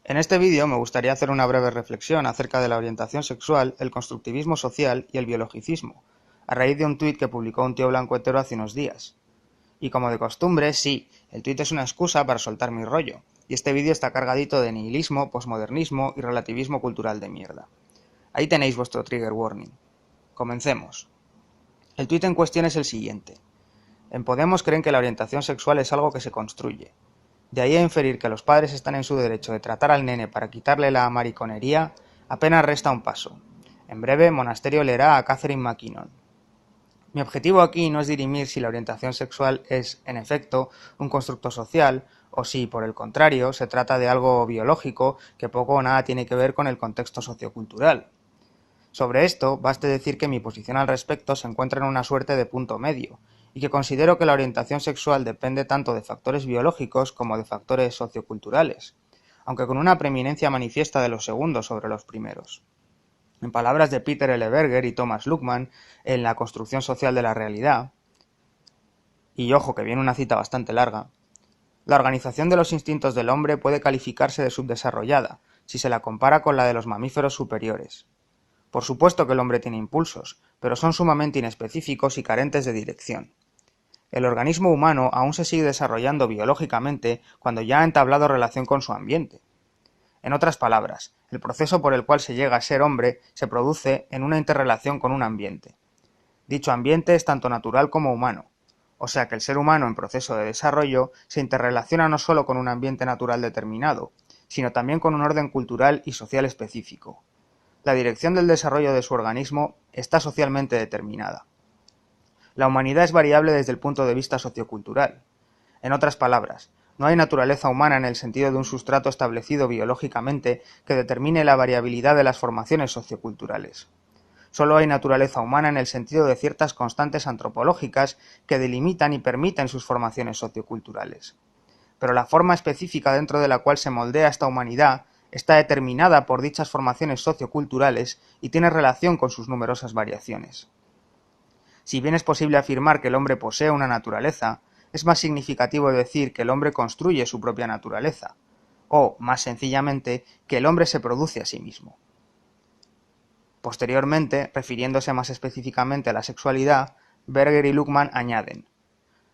En este vídeo me gustaría hacer una breve reflexión acerca de la orientación sexual, el constructivismo social y el biologicismo, a raíz de un tuit que publicó un tío blanco hetero hace unos días. Y como de costumbre, sí, el tuit es una excusa para soltar mi rollo, y este vídeo está cargadito de nihilismo, posmodernismo y relativismo cultural de mierda. Ahí tenéis vuestro trigger warning. Comencemos. El tuit en cuestión es el siguiente. En Podemos creen que la orientación sexual es algo que se construye. De ahí a inferir que los padres están en su derecho de tratar al nene para quitarle la mariconería, apenas resta un paso. En breve, Monasterio leerá a Catherine McKinnon. Mi objetivo aquí no es dirimir si la orientación sexual es, en efecto, un constructo social, o si, por el contrario, se trata de algo biológico que poco o nada tiene que ver con el contexto sociocultural. Sobre esto, baste decir que mi posición al respecto se encuentra en una suerte de punto medio, y que considero que la orientación sexual depende tanto de factores biológicos como de factores socioculturales, aunque con una preeminencia manifiesta de los segundos sobre los primeros. En palabras de Peter L. Berger y Thomas Luckmann, en La construcción social de la realidad, y ojo que viene una cita bastante larga, la organización de los instintos del hombre puede calificarse de subdesarrollada, si se la compara con la de los mamíferos superiores. Por supuesto que el hombre tiene impulsos, pero son sumamente inespecíficos y carentes de dirección. El organismo humano aún se sigue desarrollando biológicamente cuando ya ha entablado relación con su ambiente. En otras palabras, el proceso por el cual se llega a ser hombre se produce en una interrelación con un ambiente. Dicho ambiente es tanto natural como humano, o sea que el ser humano en proceso de desarrollo se interrelaciona no solo con un ambiente natural determinado, sino también con un orden cultural y social específico. La dirección del desarrollo de su organismo está socialmente determinada. La humanidad es variable desde el punto de vista sociocultural. En otras palabras, no hay naturaleza humana en el sentido de un sustrato establecido biológicamente que determine la variabilidad de las formaciones socioculturales. Solo hay naturaleza humana en el sentido de ciertas constantes antropológicas que delimitan y permiten sus formaciones socioculturales. Pero la forma específica dentro de la cual se moldea esta humanidad está determinada por dichas formaciones socioculturales y tiene relación con sus numerosas variaciones. Si bien es posible afirmar que el hombre posee una naturaleza, es más significativo decir que el hombre construye su propia naturaleza, o, más sencillamente, que el hombre se produce a sí mismo. Posteriormente, refiriéndose más específicamente a la sexualidad, Berger y Luckmann añaden: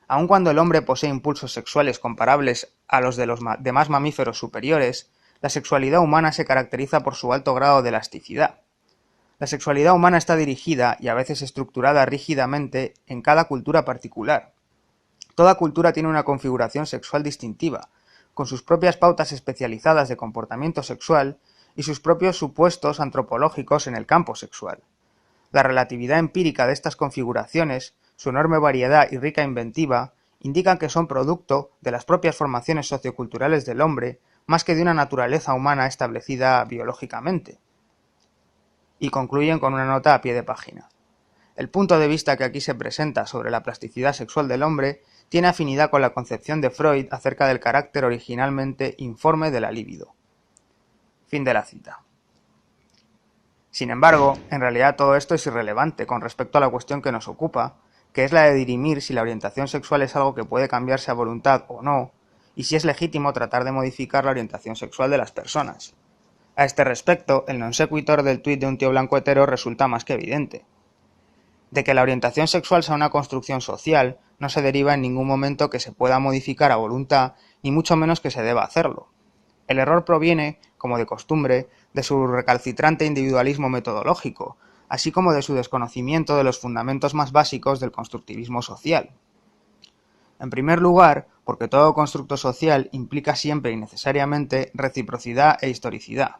aun cuando el hombre posee impulsos sexuales comparables a los de los demás mamíferos superiores, la sexualidad humana se caracteriza por su alto grado de elasticidad. La sexualidad humana está dirigida y a veces estructurada rígidamente en cada cultura particular. Toda cultura tiene una configuración sexual distintiva, con sus propias pautas especializadas de comportamiento sexual y sus propios supuestos antropológicos en el campo sexual. La relatividad empírica de estas configuraciones, su enorme variedad y rica inventiva, indican que son producto de las propias formaciones socioculturales del hombre, más que de una naturaleza humana establecida biológicamente. Y concluyen con una nota a pie de página. El punto de vista que aquí se presenta sobre la plasticidad sexual del hombre tiene afinidad con la concepción de Freud acerca del carácter originalmente informe de la libido. Fin de la cita. Sin embargo, en realidad todo esto es irrelevante con respecto a la cuestión que nos ocupa, que es la de dirimir si la orientación sexual es algo que puede cambiarse a voluntad o no, y si es legítimo tratar de modificar la orientación sexual de las personas. A este respecto, el non sequitur del tuit de un tío blanco hetero resulta más que evidente. De que la orientación sexual sea una construcción social, no se deriva en ningún momento que se pueda modificar a voluntad, ni mucho menos que se deba hacerlo. El error proviene, como de costumbre, de su recalcitrante individualismo metodológico, así como de su desconocimiento de los fundamentos más básicos del constructivismo social. En primer lugar, porque todo constructo social implica siempre y necesariamente reciprocidad e historicidad.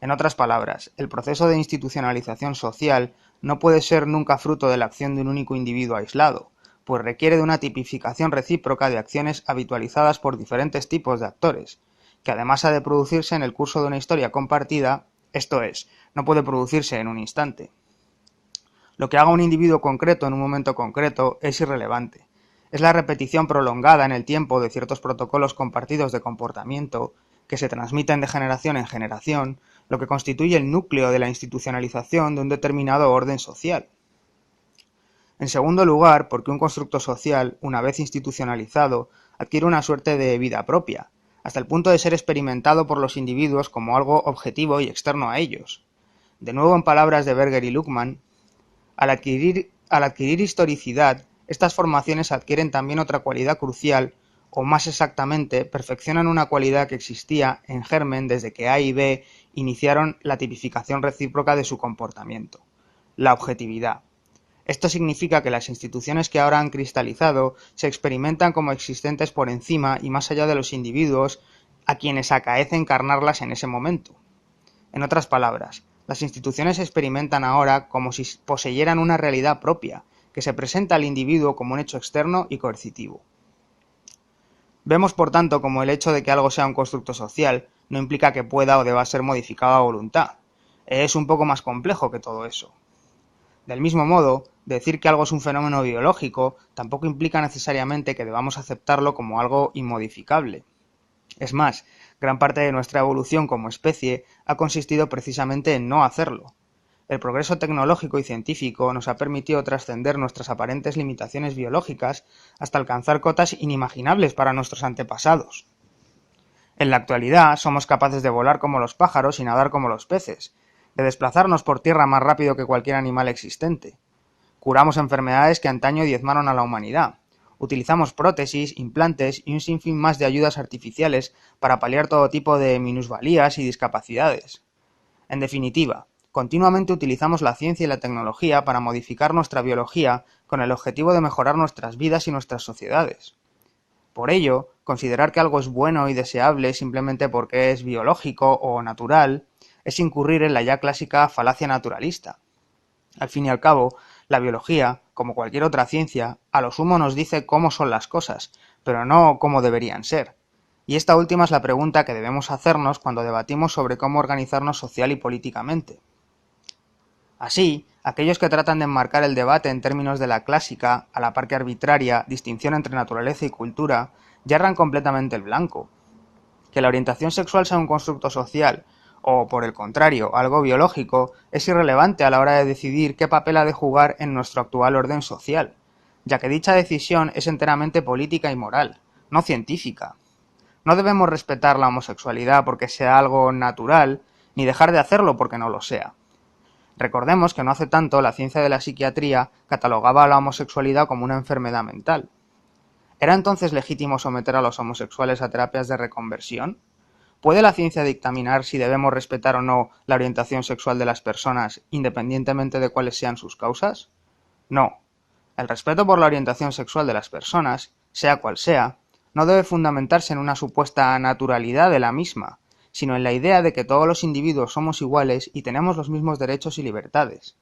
En otras palabras, el proceso de institucionalización social no puede ser nunca fruto de la acción de un único individuo aislado, pues requiere de una tipificación recíproca de acciones habitualizadas por diferentes tipos de actores, que además ha de producirse en el curso de una historia compartida, esto es, no puede producirse en un instante. Lo que haga un individuo concreto en un momento concreto es irrelevante. Es la repetición prolongada en el tiempo de ciertos protocolos compartidos de comportamiento que se transmiten de generación en generación, lo que constituye el núcleo de la institucionalización de un determinado orden social. En segundo lugar, porque un constructo social, una vez institucionalizado, adquiere una suerte de vida propia, hasta el punto de ser experimentado por los individuos como algo objetivo y externo a ellos. De nuevo, en palabras de Berger y Luckmann, al adquirir historicidad, estas formaciones adquieren también otra cualidad crucial, o más exactamente, perfeccionan una cualidad que existía en germen desde que A y B iniciaron la tipificación recíproca de su comportamiento: la objetividad. Esto significa que las instituciones que ahora han cristalizado se experimentan como existentes por encima y más allá de los individuos a quienes acaece encarnarlas en ese momento. En otras palabras, las instituciones se experimentan ahora como si poseyeran una realidad propia, que se presenta al individuo como un hecho externo y coercitivo. Vemos, por tanto, como el hecho de que algo sea un constructo social no implica que pueda o deba ser modificado a voluntad. Es un poco más complejo que todo eso. Del mismo modo, decir que algo es un fenómeno biológico tampoco implica necesariamente que debamos aceptarlo como algo inmodificable. Es más, gran parte de nuestra evolución como especie ha consistido precisamente en no hacerlo. El progreso tecnológico y científico nos ha permitido trascender nuestras aparentes limitaciones biológicas hasta alcanzar cotas inimaginables para nuestros antepasados. En la actualidad somos capaces de volar como los pájaros y nadar como los peces, de desplazarnos por tierra más rápido que cualquier animal existente. Curamos enfermedades que antaño diezmaron a la humanidad. Utilizamos prótesis, implantes y un sinfín más de ayudas artificiales para paliar todo tipo de minusvalías y discapacidades. En definitiva, continuamente utilizamos la ciencia y la tecnología para modificar nuestra biología con el objetivo de mejorar nuestras vidas y nuestras sociedades. Por ello, considerar que algo es bueno y deseable simplemente porque es biológico o natural es incurrir en la ya clásica falacia naturalista. Al fin y al cabo, la biología, como cualquier otra ciencia, a lo sumo nos dice cómo son las cosas, pero no cómo deberían ser. Y esta última es la pregunta que debemos hacernos cuando debatimos sobre cómo organizarnos social y políticamente. Así, aquellos que tratan de enmarcar el debate en términos de la clásica, a la par que arbitraria, distinción entre naturaleza y cultura, yerran completamente el blanco. Que la orientación sexual sea un constructo social, o, por el contrario, algo biológico, es irrelevante a la hora de decidir qué papel ha de jugar en nuestro actual orden social, ya que dicha decisión es enteramente política y moral, no científica. No debemos respetar la homosexualidad porque sea algo natural, ni dejar de hacerlo porque no lo sea. Recordemos que no hace tanto la ciencia de la psiquiatría catalogaba a la homosexualidad como una enfermedad mental. ¿Era entonces legítimo someter a los homosexuales a terapias de reconversión? ¿Puede la ciencia dictaminar si debemos respetar o no la orientación sexual de las personas, independientemente de cuáles sean sus causas? No. El respeto por la orientación sexual de las personas, sea cual sea, no debe fundamentarse en una supuesta naturalidad de la misma, sino en la idea de que todos los individuos somos iguales y tenemos los mismos derechos y libertades.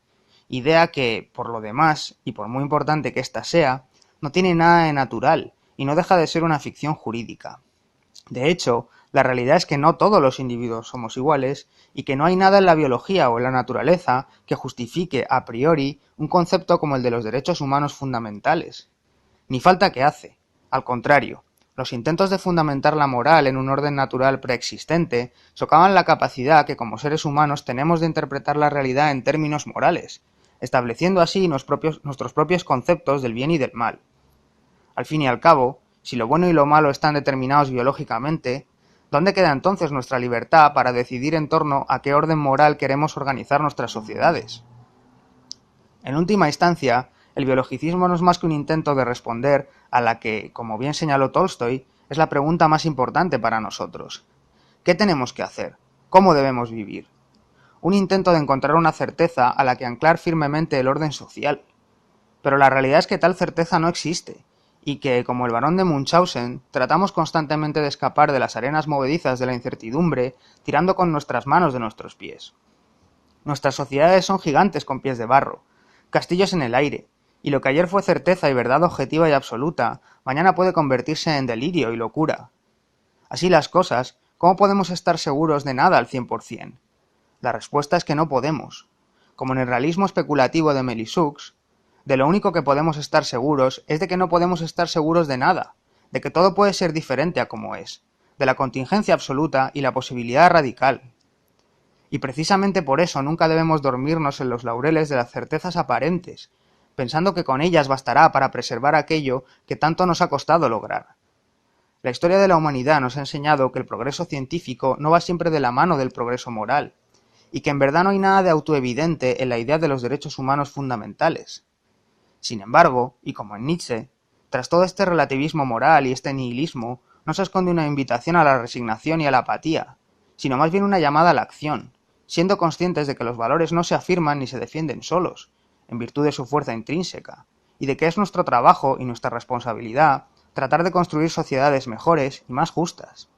Idea que, por lo demás, y por muy importante que ésta sea, no tiene nada de natural y no deja de ser una ficción jurídica. De hecho, la realidad es que no todos los individuos somos iguales y que no hay nada en la biología o en la naturaleza que justifique a priori un concepto como el de los derechos humanos fundamentales. Ni falta que hace. Al contrario, los intentos de fundamentar la moral en un orden natural preexistente socavan la capacidad que como seres humanos tenemos de interpretar la realidad en términos morales, estableciendo así nuestros propios conceptos del bien y del mal. Al fin y al cabo, si lo bueno y lo malo están determinados biológicamente, ¿dónde queda entonces nuestra libertad para decidir en torno a qué orden moral queremos organizar nuestras sociedades? En última instancia, el biologicismo no es más que un intento de responder a la que, como bien señaló Tolstoy, es la pregunta más importante para nosotros. ¿Qué tenemos que hacer? ¿Cómo debemos vivir? Un intento de encontrar una certeza a la que anclar firmemente el orden social. Pero la realidad es que tal certeza no existe, y que, como el barón de Munchausen, tratamos constantemente de escapar de las arenas movedizas de la incertidumbre, tirando con nuestras manos de nuestros pies. Nuestras sociedades son gigantes con pies de barro, castillos en el aire, y lo que ayer fue certeza y verdad objetiva y absoluta, mañana puede convertirse en delirio y locura. Así las cosas, ¿cómo podemos estar seguros de nada al 100%? La respuesta es que no podemos. Como en el realismo especulativo de Melisux, de lo único que podemos estar seguros es de que no podemos estar seguros de nada, de que todo puede ser diferente a como es, de la contingencia absoluta y la posibilidad radical. Y precisamente por eso nunca debemos dormirnos en los laureles de las certezas aparentes, pensando que con ellas bastará para preservar aquello que tanto nos ha costado lograr. La historia de la humanidad nos ha enseñado que el progreso científico no va siempre de la mano del progreso moral, y que en verdad no hay nada de autoevidente en la idea de los derechos humanos fundamentales. Sin embargo, y como en Nietzsche, tras todo este relativismo moral y este nihilismo, no se esconde una invitación a la resignación y a la apatía, sino más bien una llamada a la acción, siendo conscientes de que los valores no se afirman ni se defienden solos, en virtud de su fuerza intrínseca, y de que es nuestro trabajo y nuestra responsabilidad tratar de construir sociedades mejores y más justas.